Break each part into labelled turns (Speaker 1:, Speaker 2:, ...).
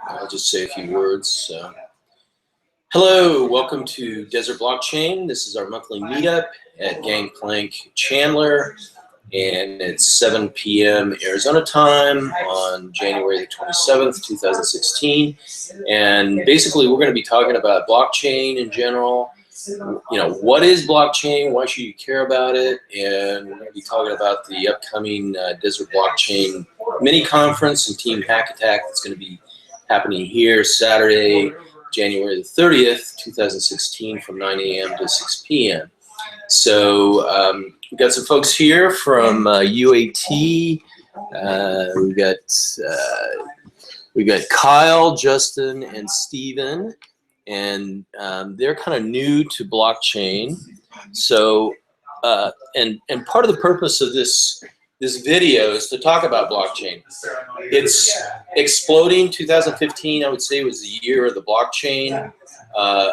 Speaker 1: I'll just say a few words. Hello, welcome to Desert Blockchain. This is our monthly meetup at Gangplank Chandler, and it's 7 p.m. Arizona time on January the 27th, 2016. And basically, we're going to be talking about blockchain in general. You know, what is blockchain? Why should you care about it? And we're going to be talking about the upcoming Desert Blockchain mini conference and Team Hack Attack that's going to be happening here Saturday, January the 30th, 2016 from 9 a.m. to 6 p.m. So we've got some folks here from UAT. We've got Kyle, Justin, and Steven. And they're kind of new to blockchain. So, and part of the purpose of this video is to talk about blockchain. It's exploding. 2015, I would say, was the year of the blockchain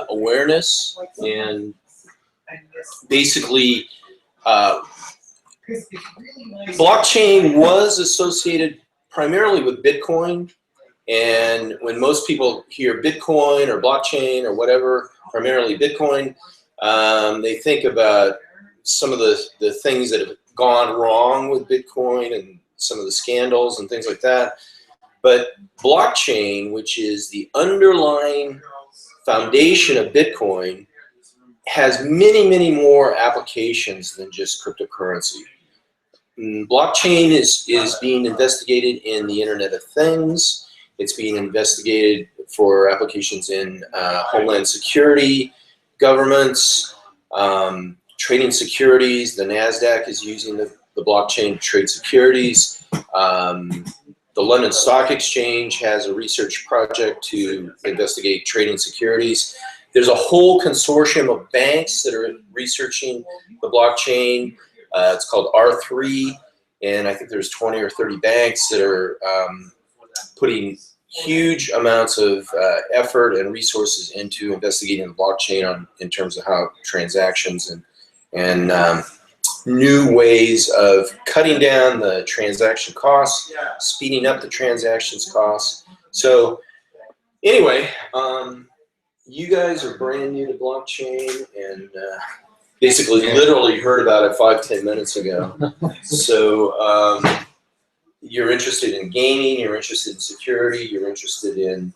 Speaker 1: awareness. And basically, blockchain was associated primarily with Bitcoin. And when most people hear Bitcoin or blockchain or whatever, primarily Bitcoin, they think about some of the things that have gone wrong with Bitcoin and some of the scandals and things like that. But blockchain, which is the underlying foundation of Bitcoin, has many, many more applications than just cryptocurrency. Blockchain is being investigated in the Internet of Things. It's being investigated for applications in homeland security, governments, trading securities. The NASDAQ is using the blockchain to trade securities. The London Stock Exchange has a research project to investigate trading securities. There's a whole consortium of banks that are researching the blockchain. It's called R3, and I think there's 20 or 30 banks that are putting huge amounts of effort and resources into investigating the blockchain in terms of how transactions and new ways of cutting down the transaction costs, speeding up the transactions costs. So anyway, you guys are brand new to blockchain and basically literally heard about it 5-10 minutes ago. So you're interested in gaming, you're interested in security, you're interested in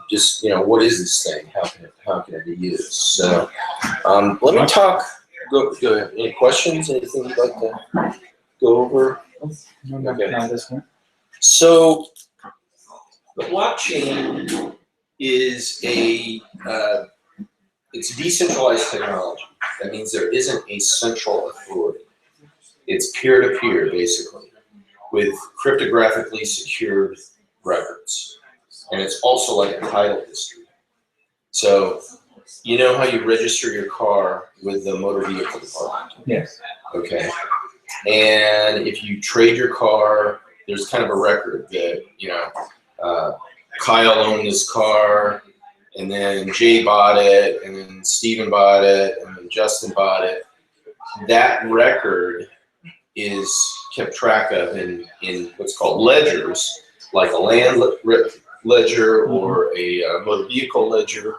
Speaker 1: just, you know, what is this thing? How can it be used? So let me talk. Go ahead. Any questions? Anything you'd like to go over? Okay. So the blockchain is it's decentralized technology. That means there isn't a central authority. It's peer-to-peer, basically, with cryptographically secured records. And it's also like a title history. So you know how you register your car with the motor vehicle department?
Speaker 2: Yes.
Speaker 1: Okay. And if you trade your car, there's kind of a record that, you know, Kyle owned this car, and then Jay bought it, and then Steven bought it, and then Justin bought it. That record is kept track of in what's called ledgers, like a land ledger or a motor vehicle ledger.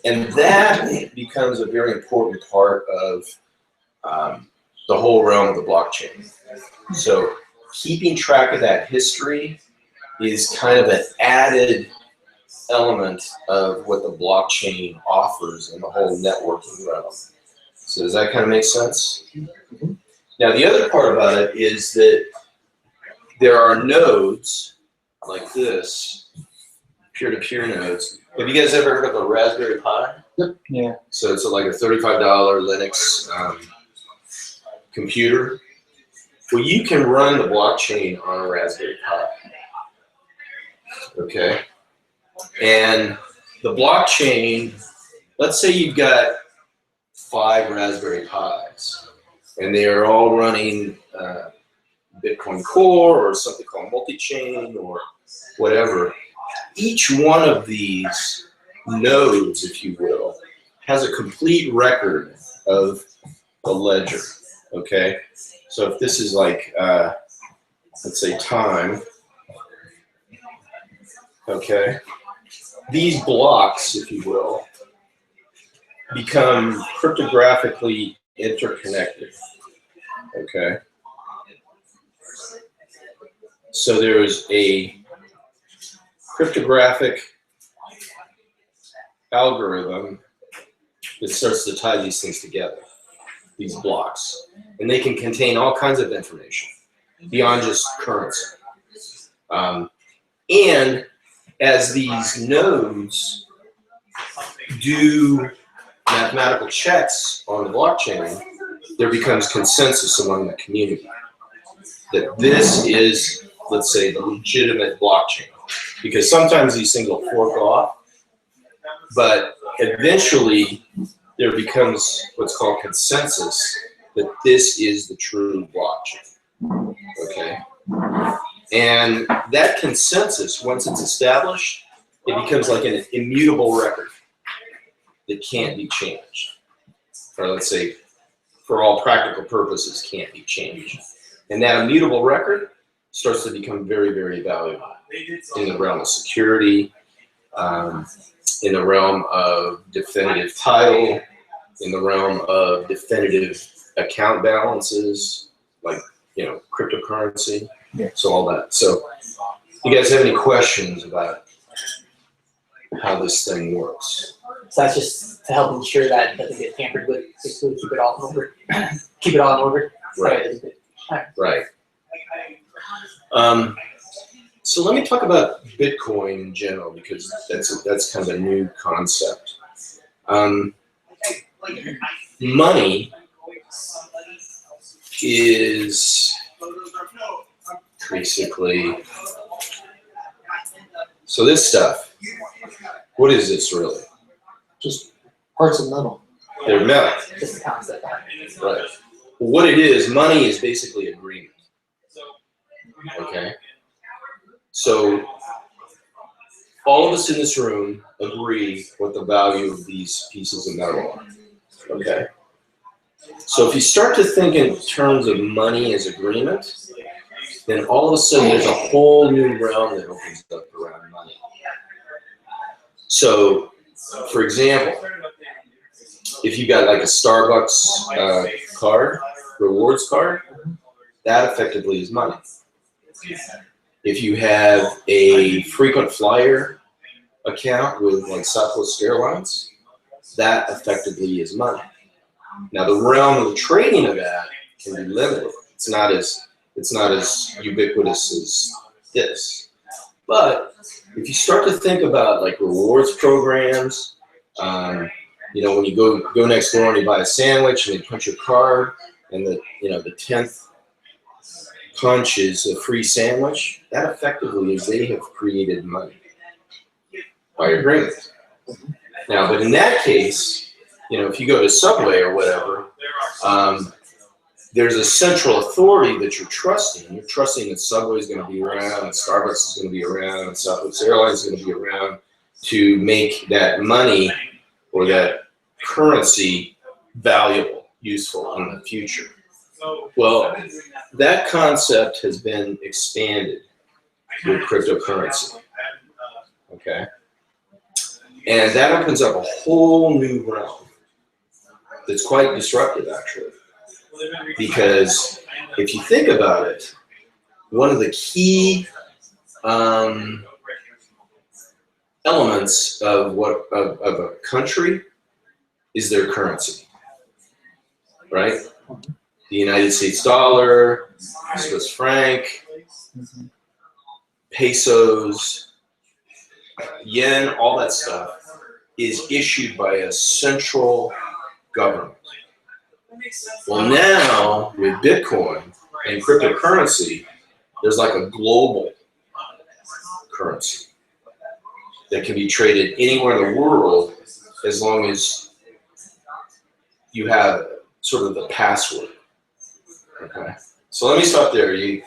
Speaker 1: And that becomes a very important part of the whole realm of the blockchain. So keeping track of that history is kind of an added element of what the blockchain offers in the whole networking realm. So does that kind of make sense? Mm-hmm. Now the other part about it is that there are nodes like this, peer-to-peer nodes. Have you guys ever heard of a Raspberry Pi?
Speaker 2: Yep. Yeah.
Speaker 1: So it's like a $35 Linux computer. Well, you can run the blockchain on a Raspberry Pi. Okay. And the blockchain, let's say you've got 5 Raspberry Pis, and they are all running Bitcoin Core or something called multi-chain or whatever. Each one of these nodes, if you will, has a complete record of the ledger, okay? So if this is like, let's say time, okay, these blocks, if you will, become cryptographically interconnected, okay? So there's a cryptographic algorithm that starts to tie these things together, these blocks. And they can contain all kinds of information beyond just currency. And as these nodes do mathematical checks on the blockchain, there becomes consensus among the community that this is, let's say, the legitimate blockchain. Because sometimes these things will fork off, but eventually there becomes what's called consensus that this is the true blockchain, okay? And that consensus, once it's established, it becomes like an immutable record that can't be changed. Or let's say, for all practical purposes, can't be changed. And that immutable record starts to become very, very valuable in the realm of security, in the realm of definitive title, in the realm of definitive account balances, like, you know, cryptocurrency, so all that. So you guys have any questions about how this thing works?
Speaker 2: So that's just to help ensure that it doesn't get tampered with, basically keep it all in order. Keep it all in order.
Speaker 1: Right. Right. So let me talk about Bitcoin in general, because that's kind of a new concept. Money is basically, so this stuff, what is this really?
Speaker 2: Just parts of metal.
Speaker 1: They're metal.
Speaker 2: Just the concept.
Speaker 1: Right. What it is, money is basically agreement. Okay? So all of us in this room agree what the value of these pieces of metal are. Okay? So if you start to think in terms of money as agreement, then all of a sudden there's a whole new realm that opens up around money. So, for example, if you got like a Starbucks card, rewards card, that effectively is money. If you have a frequent flyer account with like Southwest Airlines, that effectively is money. Now the realm of the trading of that can be limited. It's not as ubiquitous as this. But if you start to think about like rewards programs, you know, when you go next door and you buy a sandwich and they punch your card, and the 10th punch is a free sandwich, that effectively is they have created money by agreement. Now, but in that case, you know, if you go to Subway or whatever, there's a central authority that you're trusting. You're trusting that Subway is going to be around, and Starbucks is going to be around, and Southwest Airlines is going to be around to make that money or that currency valuable, useful in the future. Well, that concept has been expanded with cryptocurrency, okay? And that opens up a whole new realm that's quite disruptive, actually. Because if you think about it, one of the key elements of a country is their currency, right? The United States dollar, Swiss franc, pesos, yen, all that stuff is issued by a central government. Well, now with Bitcoin and cryptocurrency, there's like a global currency that can be traded anywhere in the world as long as you have sort of the password. Okay. So let me stop there. You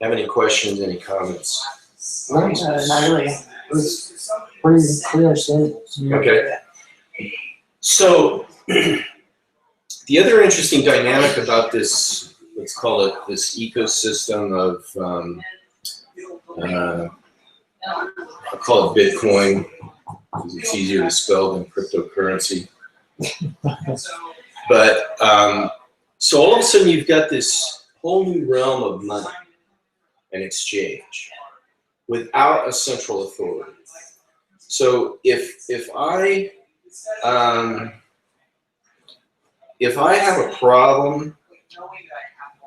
Speaker 1: have any questions, any comments?
Speaker 2: Not really. It was pretty clear.
Speaker 1: Okay. So the other interesting dynamic about this let's call it this ecosystem of, I'll call it Bitcoin because it's easier to spell than cryptocurrency. But so all of a sudden you've got this whole new realm of money and exchange without a central authority. So if I have a problem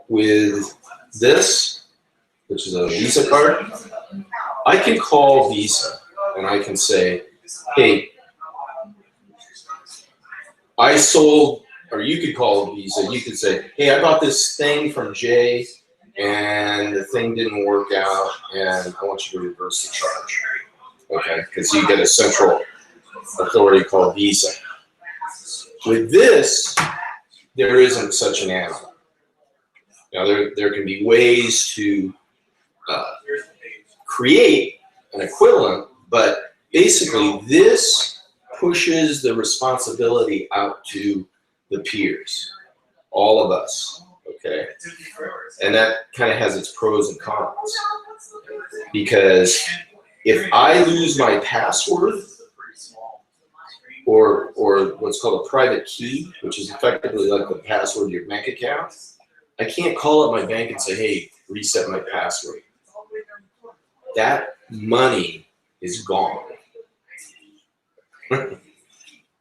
Speaker 1: with this, which is a Visa card, I can call Visa and I can say, hey, I sold, or you could call Visa, you could say, hey, I bought this thing from Jay and the thing didn't work out and I want you to reverse the charge. Okay, because you get a central authority called Visa. With this, there isn't such an animal. Now, there can be ways to create an equivalent, but basically this pushes the responsibility out to the peers, all of us, okay? And that kind of has its pros and cons. Because if I lose my password, or what's called a private key, which is effectively like the password to your bank account, I can't call up my bank and say, hey, reset my password. That money is gone.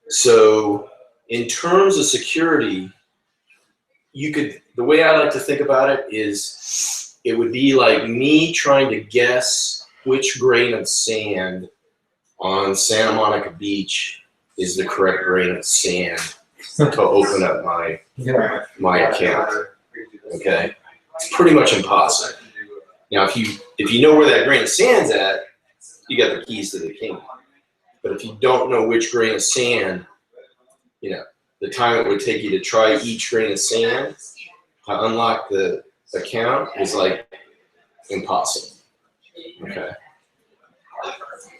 Speaker 1: So in terms of security, the way I like to think about it is it would be like me trying to guess which grain of sand on Santa Monica Beach is the correct grain of sand to open up my account. Okay, it's pretty much impossible. Now, if you know where that grain of sand's at, you got the keys to the kingdom. But if you don't know which grain of sand, the time it would take you to try each grain of sand to unlock the account is like impossible. Okay.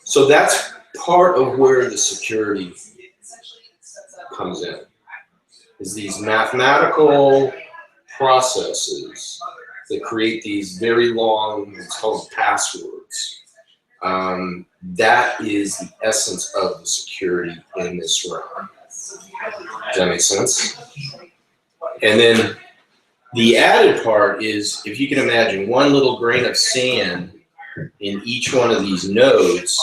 Speaker 1: So that's part of where the security comes in, is these mathematical processes that create these very long, it's called passwords. That is the essence of the security in this realm. Does that make sense? And then the added part is, if you can imagine one little grain of sand in each one of these nodes,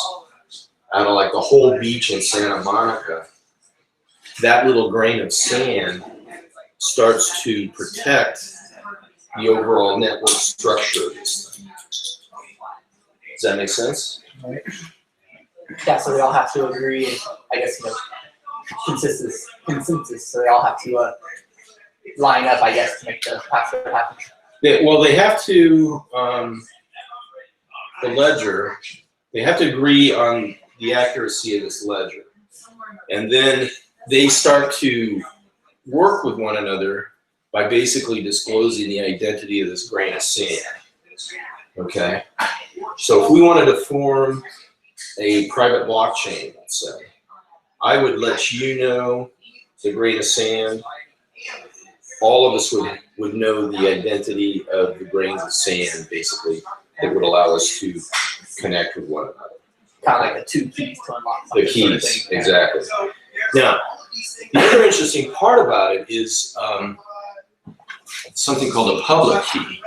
Speaker 1: out of like the whole beach in Santa Monica, that little grain of sand starts to protect the overall network structure of this thing. Does that make sense?
Speaker 2: Right. Yeah, so they all have to agree, and I guess consensus. So they all have to line up, I guess, to make the password happen.
Speaker 1: They have to, the ledger, they have to agree on the accuracy of this ledger. And then they start to work with one another by basically disclosing the identity of this grain of sand. Okay? So if we wanted to form a private blockchain, let's say, I would let you know the grain of sand. All of us would know the identity of the grains of sand, basically, that would allow us to connect with one another.
Speaker 2: Kind of like the two keys to unlock something.
Speaker 1: The keys, exactly. Now, the other interesting part about it is something called a public key.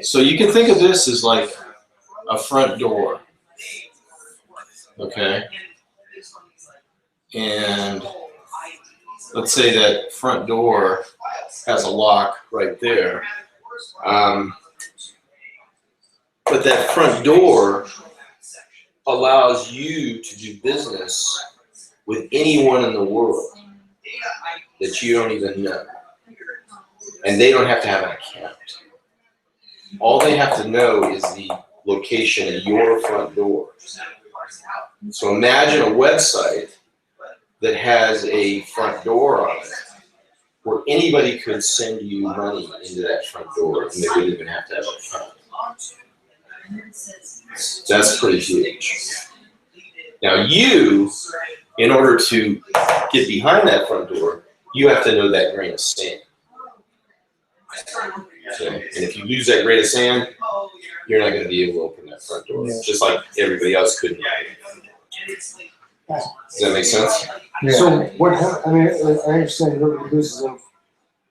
Speaker 1: So you can think of this as like a front door, okay? And let's say that front door has a lock right there. But that front door allows you to do business with anyone in the world that you don't even know. And they don't have to have an account. All they have to know is the location of your front door. So imagine a website that has a front door on it, where anybody could send you money into that front door, and they wouldn't even have to have an account. That's pretty huge. Now you, in order to get behind that front door, you have to know that grain of sand. So, and if you lose that grain of sand, you're not going to be able to open that front door, just like everybody else couldn't. Does that make sense?
Speaker 3: Yeah. So what? I mean, I understand this is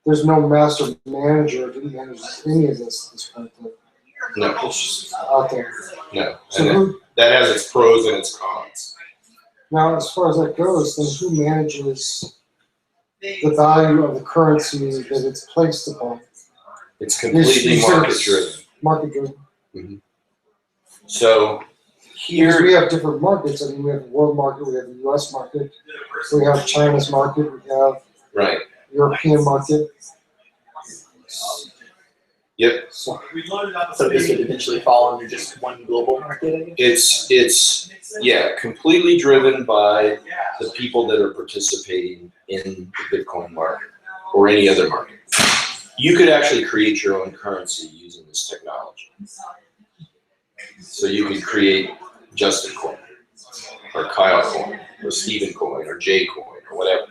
Speaker 3: there's no master manager who manages any of this kind of thing.
Speaker 1: No.
Speaker 3: It's just out there.
Speaker 1: No.
Speaker 3: So
Speaker 1: And that has its pros and its cons.
Speaker 3: now, as far as that goes, then who manages the value of the currency that it's placed upon?
Speaker 1: It's completely market driven.
Speaker 3: Market driven.
Speaker 1: So
Speaker 3: Because
Speaker 1: here,
Speaker 3: we have different markets. I mean, we have the world market, we have the U.S. market, we have China's market, we have
Speaker 1: right.
Speaker 3: European market.
Speaker 1: Yep.
Speaker 3: So,
Speaker 2: So this would eventually fall under just one global market, I guess?
Speaker 1: It's completely driven by the people that are participating in the Bitcoin market or any other market. You could actually create your own currency using this technology. So you could create Justin Coin or Kyle Coin or Stephen Coin or J Coin or whatever.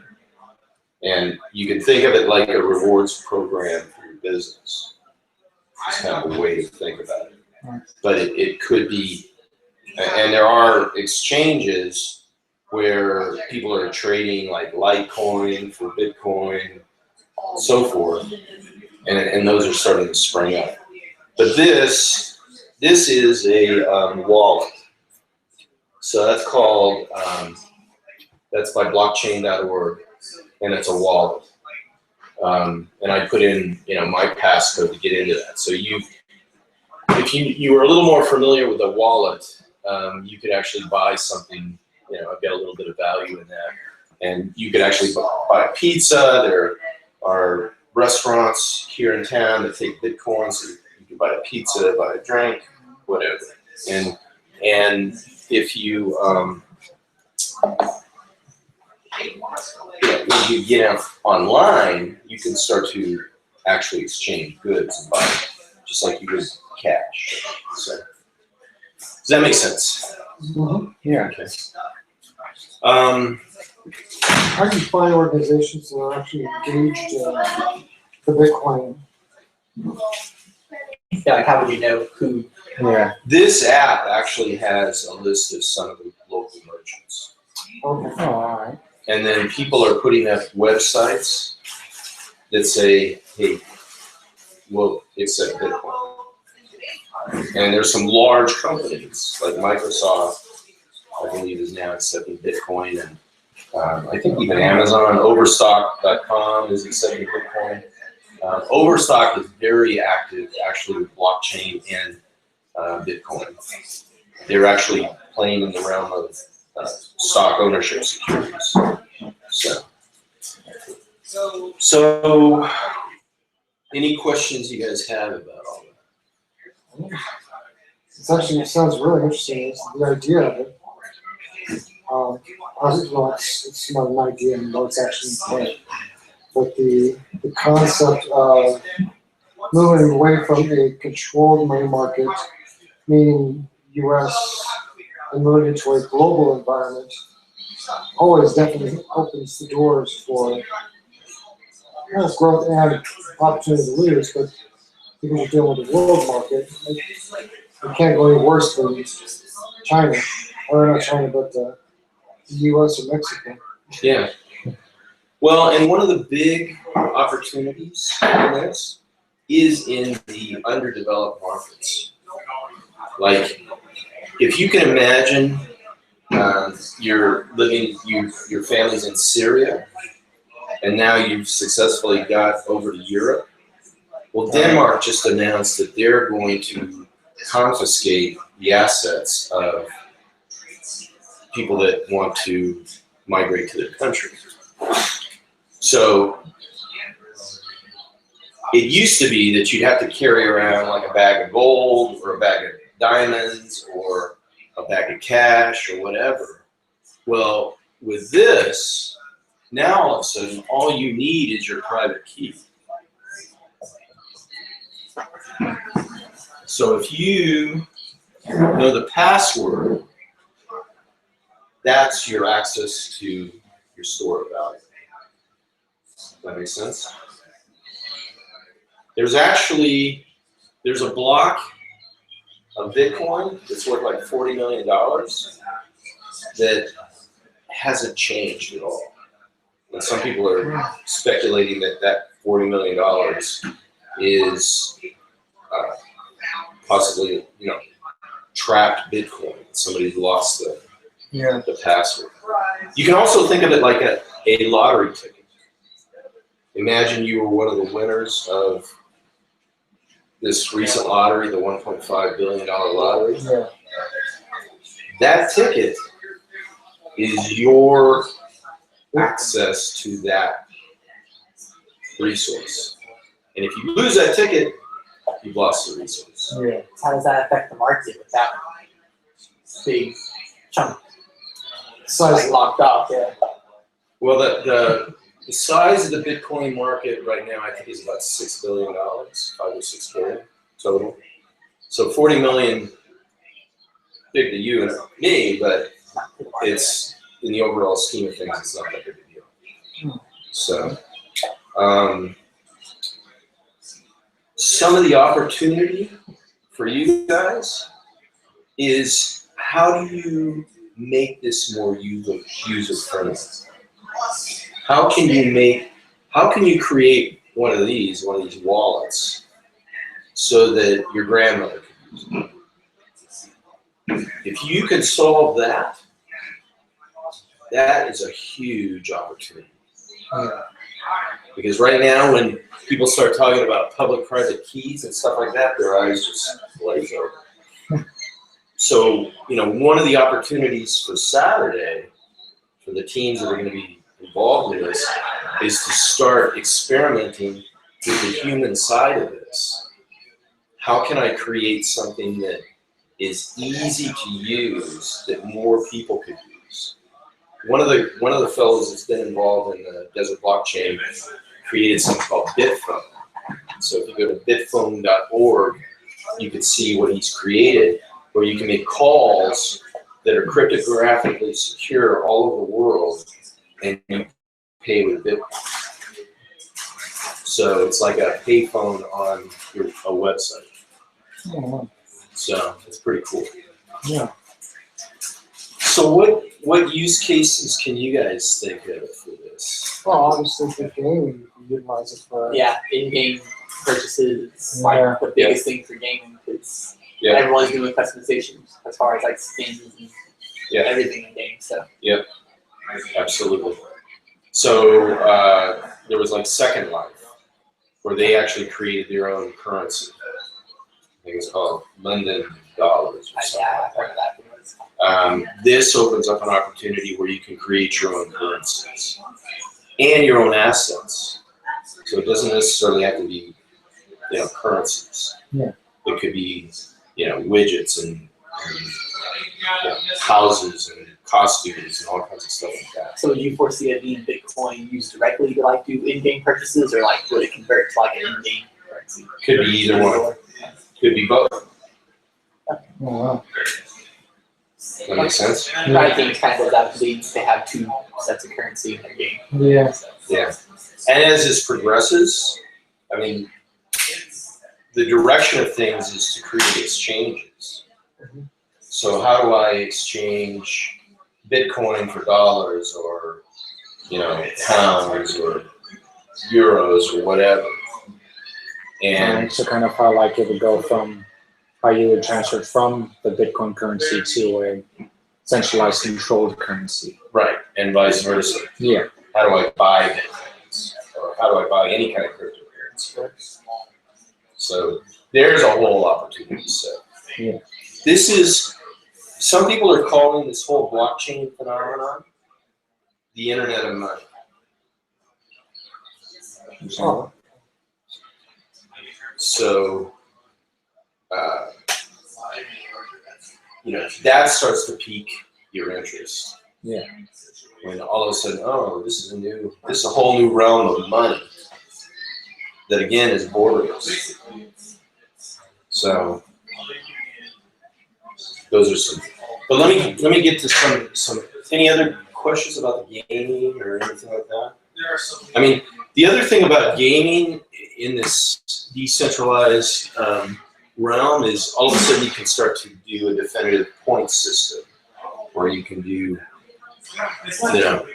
Speaker 1: And you can think of it like a rewards program for your business. It's kind of a way to think about it. But it could be, and there are exchanges where people are trading like Litecoin for Bitcoin, so forth, and those are starting to spring up. But this is a wallet. So that's called, that's by blockchain.org, and it's a wallet. And I put in, my passcode to get into that. So if you were a little more familiar with a wallet, you could actually buy something, I've got a little bit of value in that. And you could actually buy a pizza. There are restaurants here in town that take Bitcoin, so you can buy a pizza, buy a drink, whatever. And if you, if you get out online, you can start to actually exchange goods and buy just like you would cash. So, does that make sense?
Speaker 3: mhm.
Speaker 2: Yeah.
Speaker 1: Okay.
Speaker 3: How do you find organizations that are actually engaged in the Bitcoin?
Speaker 2: Yeah, like how would you know who?
Speaker 3: Yeah.
Speaker 1: This app actually has a list of some of the local merchants.
Speaker 3: Okay.
Speaker 2: Oh, all right.
Speaker 1: And then people are putting up websites that say, hey, we'll accept Bitcoin. And there's some large companies like Microsoft, I believe, is now accepting Bitcoin. And I think even Amazon, Overstock.com is accepting Bitcoin. Overstock is very active actually with blockchain and Bitcoin. They're actually playing in the realm of stock ownership securities. So any questions you guys have about all that?
Speaker 3: It sounds really interesting. It's the idea of it. It's not an idea, and it's actually in play. But the concept of moving away from a controlled money market, meaning U.S., and moving into a global environment, always definitely opens the doors for growth and opportunity to lose. But because you're dealing with the world market, it can't go any worse than China, or not China, but the U.S. or Mexico.
Speaker 1: Yeah. Well, and one of the big opportunities in this is in the underdeveloped markets. Like, if you can imagine your family's in Syria, and now you've successfully got over to Europe. Well, Denmark just announced that they're going to confiscate the assets of people that want to migrate to their country. So it used to be that you'd have to carry around like a bag of gold or a bag of diamonds or a bag of cash or whatever. Well, with this, now all of a sudden, all you need is your private key. So if you know the password, that's your access to your store of value. That makes sense. There's a block of Bitcoin that's worth like $40 million that hasn't changed at all. And some people are speculating that $40 million is possibly, trapped Bitcoin. Somebody's lost the password. You can also think of it like a lottery ticket. Imagine you were one of the winners of this recent lottery, the $1.5 billion lottery.
Speaker 3: Yeah.
Speaker 1: That ticket is your access to that resource. And if you lose that ticket, you've lost the resource.
Speaker 3: Yeah.
Speaker 2: How does that affect the market with that big chunk
Speaker 3: Size.
Speaker 2: locked up? Yeah.
Speaker 1: Well, the size of the Bitcoin market right now, I think, is about $6 billion, 5 or 6 billion total. So 40 million, big to you and me, but it's in the overall scheme of things, it's not that big a deal. So, some of the opportunity for you guys is how do you make this more user friendly? How can you create one of these wallets so that your grandmother can use it? If you can solve that, that is a huge opportunity. Because right now, when people start talking about public-private keys and stuff like that, their eyes just glaze over. So, one of the opportunities for Saturday, for the teams that are going to be involved in this, is to start experimenting with the human side of this. How can I create something that is easy to use that more people could use? One of the fellows that's been involved in the Desert Blockchain created something called Bitphone. So if you go to bitphone.org, you can see what he's created, where you can make calls that are cryptographically secure all over the world, and you pay with Bitcoin. So it's like a payphone on a website.
Speaker 3: Oh,
Speaker 1: So it's pretty cool.
Speaker 3: yeah.
Speaker 1: So what use cases can you guys think of for this?
Speaker 3: Well, obviously for gaming, you can utilize it for.
Speaker 2: Yeah, in-game purchases,
Speaker 3: Yeah.
Speaker 2: like the biggest thing for gaming, because
Speaker 1: Yeah.
Speaker 2: everyone's doing customizations as far as like skins and
Speaker 1: Yeah.
Speaker 2: everything in games. So
Speaker 1: Absolutely. So there was like Second Life, where they actually created their own currency. I think it's called London dollars or something.
Speaker 2: yeah, I've heard of that.
Speaker 1: This opens up an opportunity where you can create your own currencies and your own assets. So it doesn't necessarily have to be, currencies.
Speaker 3: Yeah.
Speaker 1: It could be, widgets and houses and costumes and all kinds of stuff like that.
Speaker 2: So would you foresee it being Bitcoin used directly to like do in-game purchases, or like would it convert to like an in-game currency?
Speaker 1: Could be either one. Could be both.
Speaker 3: Oh, wow.
Speaker 1: That makes sense?
Speaker 2: I think it kind of goes out to being they have two sets of currency in their game.
Speaker 3: Yeah.
Speaker 1: Yeah. And as this progresses, I mean, the direction of things is to create exchanges. So how do I exchange Bitcoin for dollars or, pounds or euros or whatever? And
Speaker 4: So kind of how like it would go from how you would transfer from the Bitcoin currency to a centralized controlled currency.
Speaker 1: right, and vice versa.
Speaker 4: Yeah.
Speaker 1: How do I buy Bitcoins? Or how do I buy any kind of cryptocurrency? So there's a whole opportunity set.
Speaker 4: Yeah.
Speaker 1: Some people are calling this whole blockchain phenomenon the Internet of Money.
Speaker 3: Oh,
Speaker 1: So, that starts to pique your interest.
Speaker 4: Yeah.
Speaker 1: When all of a sudden, this is a whole new realm of money that again is borderless. So, those are some. But let me get to some. Any other questions about the gaming or anything like that? I mean, the other thing about gaming in this decentralized realm is all of a sudden you can start to do a definitive point system where you can do, you know,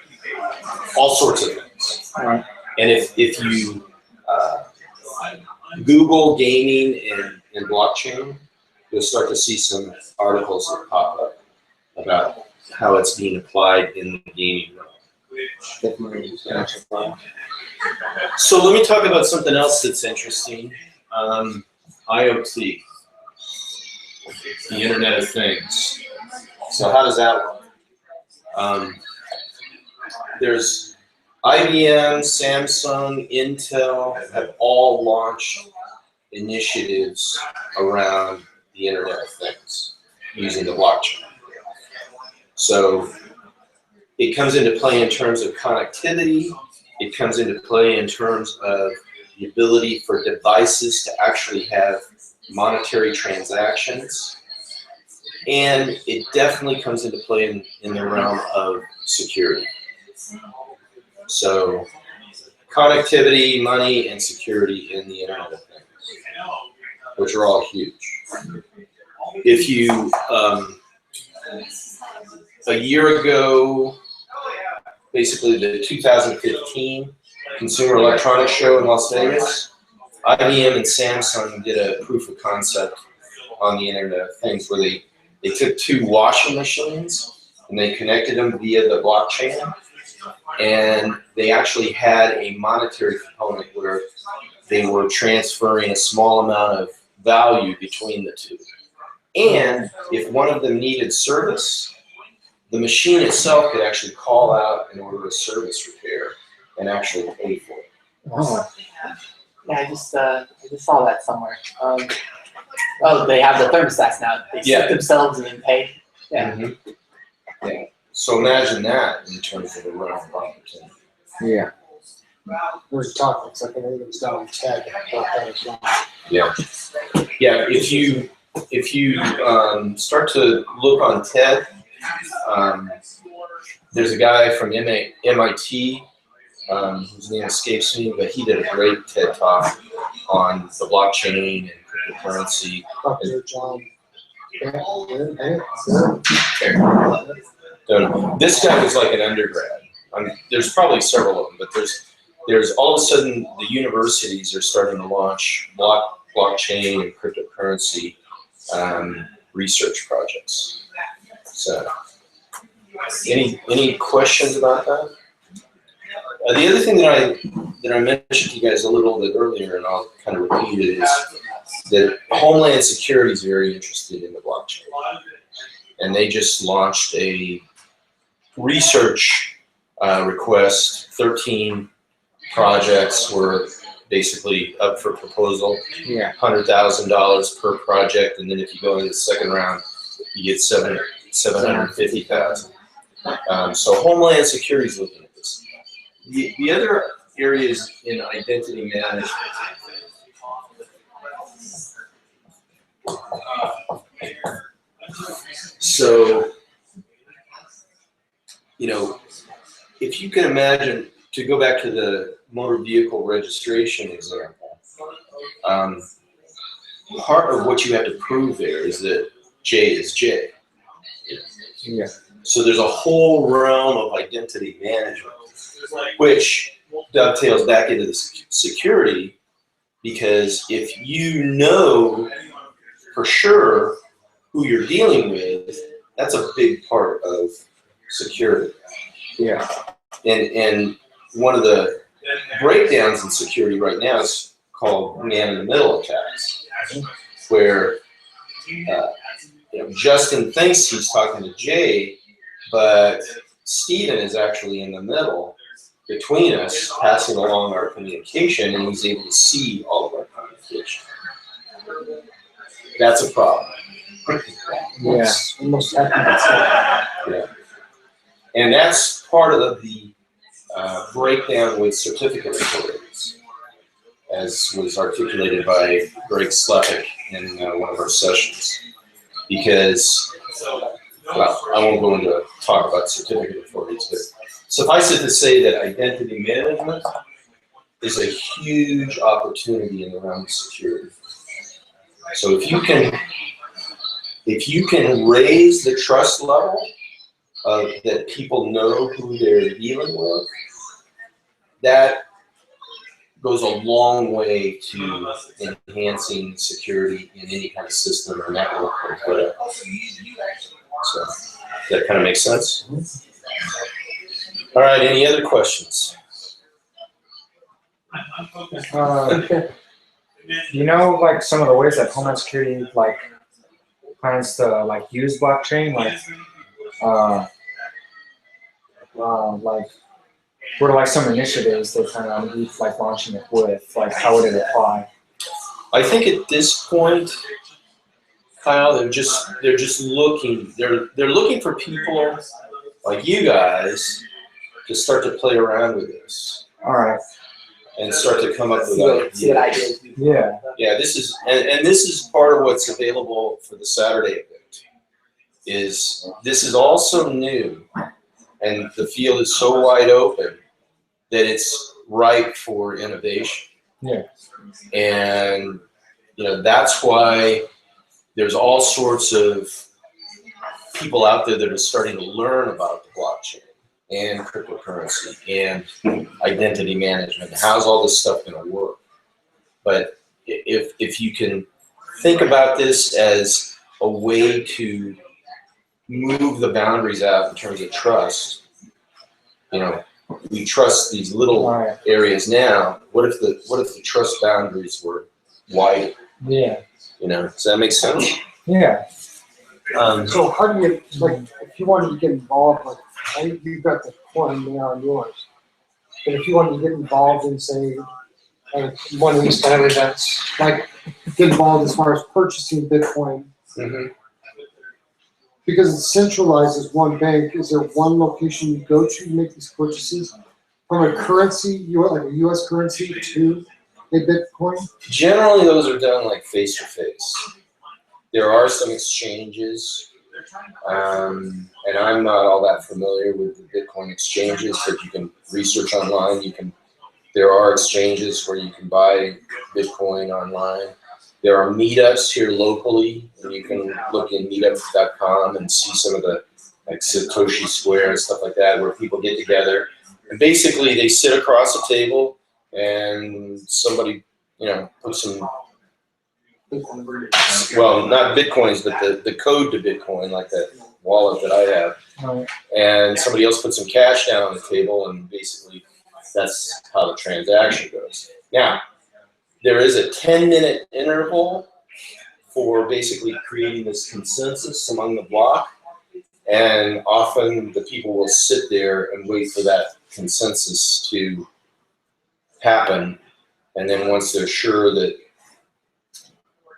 Speaker 1: all sorts of things.
Speaker 4: Right.
Speaker 1: And if you Google gaming and blockchain, you'll start to see some articles that pop up about how it's being applied in the gaming realm.
Speaker 4: Definitely.
Speaker 1: So let me talk about something else that's interesting. IoT, the Internet of Things. So how does that work? There's IBM, Samsung, Intel have all launched initiatives around the Internet of Things using the blockchain. So it comes into play in terms of connectivity. It comes into play in terms of the ability for devices to actually have monetary transactions. And it definitely comes into play in the realm of security. So connectivity, money, and security in the Internet of Things, which are all huge. If you, a year ago, basically the 2015 Consumer Electronics Show in Las Vegas, IBM and Samsung did a proof of concept on the Internet of Things where they took two washing machines and they connected them via the blockchain, and they actually had a monetary component where they were transferring a small amount of value between the two. And if one of them needed service, the machine itself could actually call out and order a service repair and actually pay for it.
Speaker 4: Oh,
Speaker 2: Yeah, I just saw that somewhere. Oh, they have the thermostats now. They
Speaker 1: Yeah.
Speaker 2: set themselves and then pay. Yeah.
Speaker 1: Mhm. Yeah. So imagine that in terms of a realm of opportunity.
Speaker 4: yeah.
Speaker 3: We're talking, it's like everything's done on tech, but that is wrong.
Speaker 1: Yeah. Yeah. If you start to look on TED, there's a guy from MIT whose name escapes me, but he did a great TED talk on the blockchain and cryptocurrency.
Speaker 3: Dr. John.
Speaker 1: This guy was like an undergrad. There's probably several of them, but there's all of a sudden the universities are starting to launch blockchain and cryptocurrency research projects. So, any questions about that? The other thing that I mentioned to you guys a little bit earlier, and I'll kind of repeat it, is that Homeland Security is very interested in the blockchain, and they just launched a research request. 13 projects were basically up for proposal.
Speaker 4: Yeah.
Speaker 1: $100,000 per project, and then if you go into the second round, you get $750,000. So Homeland Security is looking at this. The other areas in identity management. So, you know, if you can imagine, to go back to the motor vehicle registration example, part of what you have to prove there is that J is J.
Speaker 4: Yeah.
Speaker 1: So there's a whole realm of identity management, which dovetails back into the security, because if you know for sure who you're dealing with, that's a big part of security.
Speaker 4: Yeah.
Speaker 1: And one of the breakdowns in security right now is called man-in-the-middle attacks, where Justin thinks he's talking to Jay, but Steven is actually in the middle between us, passing along our communication, and he's able to see all of our communication. That's a problem.
Speaker 4: Yeah.
Speaker 3: Almost happened.
Speaker 1: Yeah. And that's part of the breakdown with certificate authorities, as was articulated by Greg Slepik in one of our sessions. Because, well, I won't go into talk about certificate authorities, but suffice it to say that identity management is a huge opportunity in the realm of security. So if you can raise the trust level that people know who they're dealing with, that goes a long way to enhancing security in any kind of system or network or whatever. So that kind of makes sense? All right, any other questions?
Speaker 4: You know, like some of the ways that Homeland Security like plans to like use blockchain, like what are like some initiatives they plan on like launching it with? Like how would it apply?
Speaker 1: I think at this point, Kyle, they're just looking. They're looking for people like you guys to start to play around with this
Speaker 4: All right.
Speaker 1: and start to come up with
Speaker 2: See what
Speaker 1: ideas.
Speaker 2: ideas.
Speaker 4: Yeah.
Speaker 1: Yeah, this is and this is part of what's available for the Saturday event. Is this is also new, and the field is so wide open that it's ripe for innovation.
Speaker 4: Yeah.
Speaker 1: And that's why there's all sorts of people out there that are starting to learn about the blockchain and cryptocurrency and identity management. How's all this stuff going to work? But if you can think about this as a way to move the boundaries out in terms of trust, we trust these little
Speaker 4: All right.
Speaker 1: areas now. What if the trust boundaries were wider?
Speaker 4: Yeah.
Speaker 1: Does that make sense?
Speaker 4: Yeah.
Speaker 3: So how do you, like, if you wanted to get involved, like, you've got the coin there on yours, but if you wanted to get involved in, say, one of these kind of events, like, get involved as far as purchasing Bitcoin,
Speaker 1: Mm-hmm.
Speaker 3: because it's centralized as one bank, is there one location you go to make these purchases? From a currency, like a US currency to a Bitcoin?
Speaker 1: Generally, those are done like face to face. There are some exchanges, and I'm not all that familiar with the Bitcoin exchanges, but you can research online. There are exchanges where you can buy Bitcoin online. There are meetups here locally, and you can look in meetup.com and see some of the like Satoshi Square and stuff like that, where people get together and basically they sit across a table and somebody, puts some, well, not Bitcoins, but the code to Bitcoin, like that wallet that I have,
Speaker 4: Right.
Speaker 1: and somebody else puts some cash down on the table, and basically that's how the transaction goes. Now, there is a 10-minute interval for basically creating this consensus among the block, and often the people will sit there and wait for that consensus to happen, and then once they're sure that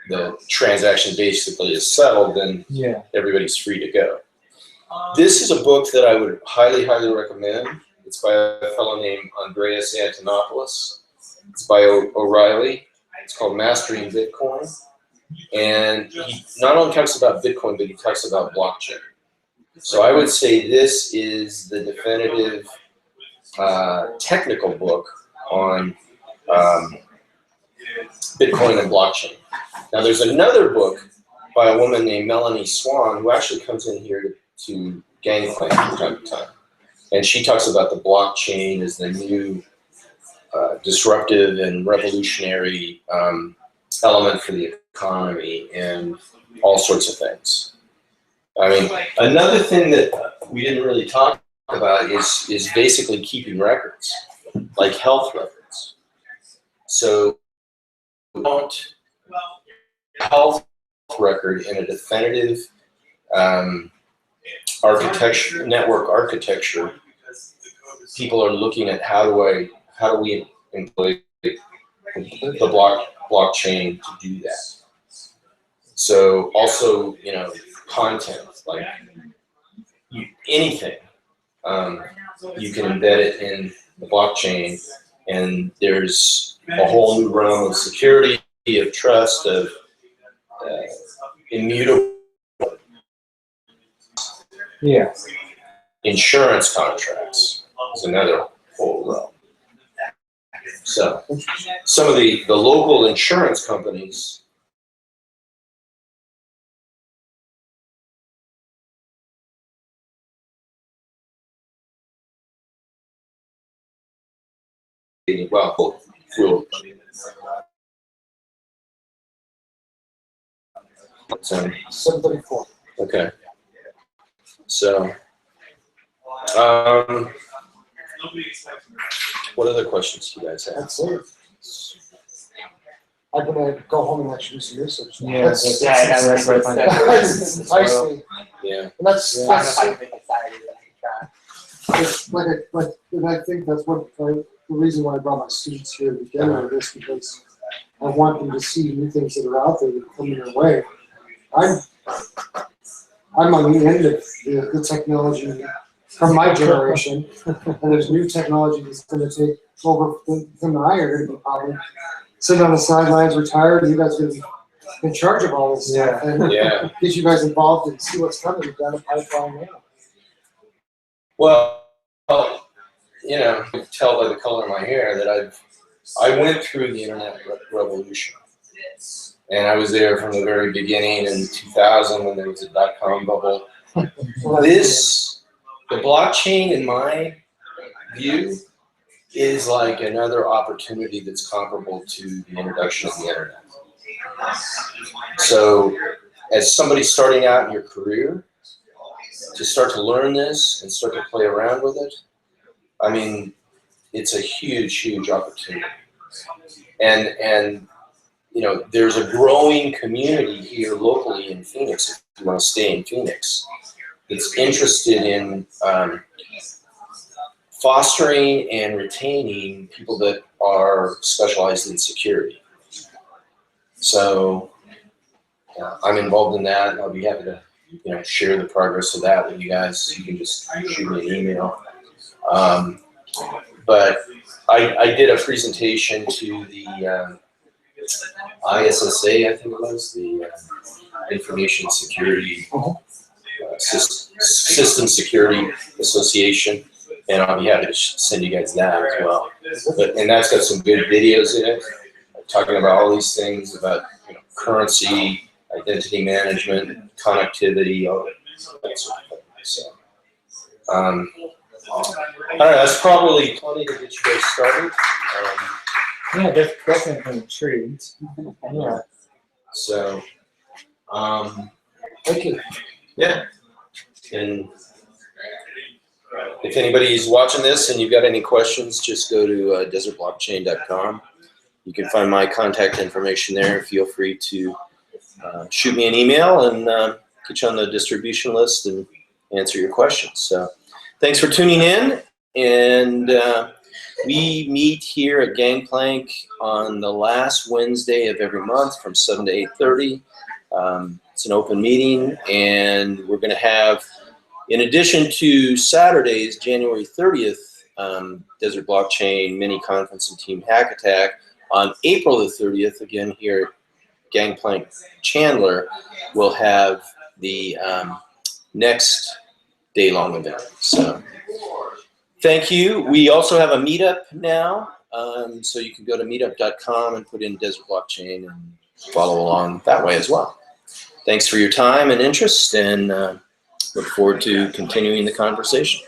Speaker 1: the transaction basically is settled, then
Speaker 4: Yeah.
Speaker 1: everybody's free to go. This is a book that I would highly, highly recommend. It's by a fellow named Andreas Antonopoulos. It's by O'Reilly. It's called Mastering Bitcoin. And he not only talks about Bitcoin, but he talks about blockchain. So I would say this is the definitive technical book on Bitcoin and blockchain. Now there's another book by a woman named Melanie Swan, who actually comes in here to Gangplank from time to time. And she talks about the blockchain as the new disruptive and revolutionary element for the economy and all sorts of things. I mean, another thing that we didn't really talk about is basically keeping records, like health records. So we want a health record in a definitive architecture, network architecture. People are looking at how do we employ the blockchain to do that. So also, content, like anything, you can embed it in the blockchain, and there's a whole new realm of security, of trust, of immutable
Speaker 4: Yeah.
Speaker 1: insurance contracts. is another whole realm. So some of the local insurance companies well, will. So,
Speaker 3: 7:34.
Speaker 1: okay. So, what other questions do you guys have?
Speaker 3: That's it. I'm gonna go home and actually do some research.
Speaker 4: Yeah,
Speaker 3: That's
Speaker 2: that's right.
Speaker 3: that's enticing.
Speaker 1: Yeah.
Speaker 3: And that's,
Speaker 2: I don't know
Speaker 3: that's
Speaker 2: if I can make it Saturday, but I can try.
Speaker 3: it's and I think that's the reason why I brought my students here to begin with this, because I want them to see new things that are out there that are coming their way. I'm on the end of the technology from my generation, and there's new technology that's gonna take over. Them and I are gonna be probably sitting on the sidelines, retired, and you guys are gonna be in charge of all this stuff, and
Speaker 1: Yeah.
Speaker 3: get you guys involved and see what's coming down the pipeline now.
Speaker 1: Well, you know, you can tell by the color of my hair that I went through the internet revolution. And I was there from the very beginning in 2000 when there was a dot-com bubble. The blockchain, in my view, is like another opportunity that's comparable to the introduction of the internet. So, as somebody starting out in your career, to start to learn this and start to play around with it, I mean, it's a huge, huge opportunity. And you know, there's a growing community here locally in Phoenix, if you want to stay in Phoenix, that's interested in fostering and retaining people that are specialized in security. So I'm involved in that, and I'll be happy to, you know, share the progress of that with you guys. You can just shoot me an email. But I did a presentation to the ISSA, I think it was, the Information Security System Security Association, and I'll be happy to send you guys that as well. And that's got some good videos in it, talking about all these things about, you know, currency, identity management, connectivity, all that sort of thing. So, all right, that's probably plenty to get you guys started.
Speaker 4: Yeah, definitely intrigued. Yeah.
Speaker 1: So,
Speaker 3: Thank you.
Speaker 1: yeah. And if anybody's watching this and you've got any questions, just go to desertblockchain.com. You can find my contact information there. Feel free to shoot me an email and get you on the distribution list and answer your questions. So thanks for tuning in. And we meet here at Gangplank on the last Wednesday of every month from 7 to 8:30. It's an open meeting, and we're going to have, in addition to Saturdays, January 30th, Desert Blockchain Mini Conference and Team Hack Attack. On April the 30th, again here at Gangplank Chandler, we'll have the next day-long event. So thank you. We also have a meetup now, so you can go to meetup.com and put in Desert Blockchain and follow along that way as well. Thanks for your time and interest, and look forward to continuing the conversation.